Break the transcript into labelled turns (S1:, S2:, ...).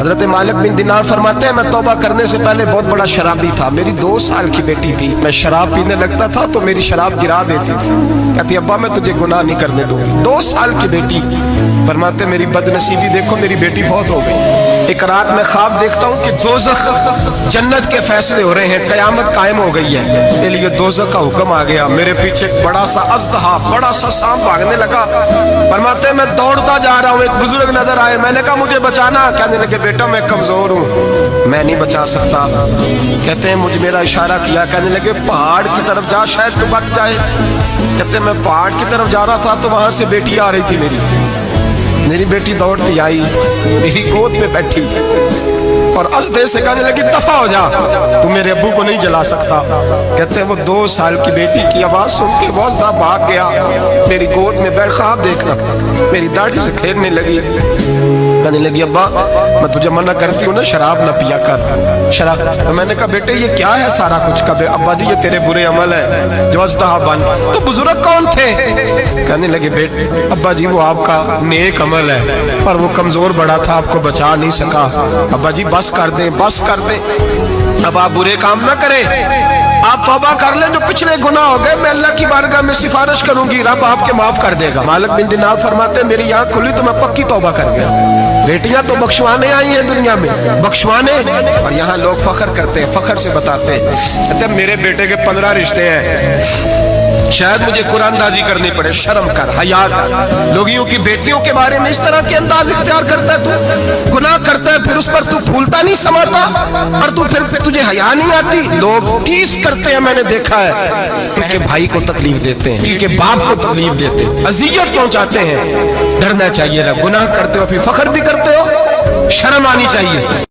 S1: حضرت مالک بن دینار فرماتے ہیں میں توبہ کرنے سے پہلے بہت بڑا شرابی تھا، میری 2 سال کی بیٹی تھی، میں شراب پینے لگتا تھا تو میری شراب گرا دیتی تھی، کہتی ابا میں تجھے گناہ نہیں کرنے دوں گی۔ 2 سال کی بیٹی، فرماتے میری بدنصیبی دیکھو میری بیٹی فوت ہو گئی۔ ایک رات میں خواب دیکھتا ہوں کہ دوزخ جنت کے فیصلے ہو رہے ہیں، قیامت قائم ہو گئی ہے، میرے لیے دوزخ کا حکم آ گیا، میرے پیچھے ایک بڑا سا اژدہا، بڑا سا سانپ بھاگنے لگا۔ فرماتے ہیں میں دوڑتا جا رہا ہوں، ایک بزرگ نظر آئے، میں نے کہا مجھے بچانا، کہنے لگے بیٹا میں کمزور ہوں، میں نہیں بچا سکتا۔ کہتے ہیں مجھے میرا اشارہ کیا، کہنے لگے پہاڑ کی طرف جا شاید تو بچ جائے۔ کہتے ہیں میں پہاڑ کی طرف جا رہا تھا تو وہاں سے بیٹی آ رہی تھی، میری بیٹی دوڑتی آئی، میری گود میں بیٹھی اور اژدہے سے کہنے لگی دفع ہو جا، تو میرے ابو کو نہیں جلا سکتا۔ کہتے ہیں وہ 2 سال کی بیٹی کی آواز سن کے وہ اژدہا بھاگ گیا، میری گود میں بیٹھ خواب دیکھنا، میری داڑھی سے کھیلنے لگی، کہنے لگی ابا میں تجھے منع کرتی ہوں نا شراب نہ پیا کر شراب۔ میں نے کہا بیٹے یہ کیا ہے سارا کچھ؟ کبھی ابا جی یہ تیرے برے عمل ہے جو اژدہا بن۔ تو بزرگ کون تھے؟ کہنے لگے بیٹے ابا جی وہ آپ کا نیک عمل ہے پر وہ کمزور بڑا تھا، آپ کو بچا نہیں سکا، ابا جی بس کر دیں بس کر دیں، اب آپ برے کام نہ کریں، آپ توبہ کر لیں، جو پچھلے گناہ ہو گئے میں اللہ کی بارگاہ میں سفارش کروں گی، رب آپ کے معاف کر دے گا۔ مالک بن دینار فرماتے ہیں میری آنکھ کھلی تو میں پکی توبہ کر گیا۔ بیٹیاں تو بخشوانے آئی ہیں دنیا میں، بخشوانے، اور یہاں لوگ فخر کرتے ہیں، فخر سے بتاتے ہیں، کہتے ہیں میرے بیٹے کے 15 رشتے ہیں، شاید مجھے قرآن دازی کرنی پڑے، شرم کر، حیا کر، لوگیوں کی بیٹیوں کے بارے میں اس طرح کے انداز اختیار کرتا ہے، تو گناہ کرتا ہے پھر اس پر تو پھولتا نہیں سماتا، اور تو پھر تجھے حیا نہیں آتی۔ لوگ ٹیس کرتے ہیں، میں نے دیکھا ہے، ان کے بھائی کو تکلیف دیتے ہیں، ان کے باپ کو تکلیف دیتے ہیں، اذیت پہنچاتے ہیں۔ ڈرنا چاہیے، گناہ کرتے ہو پھر فخر بھی کرتے ہو، شرم آنی چاہیے۔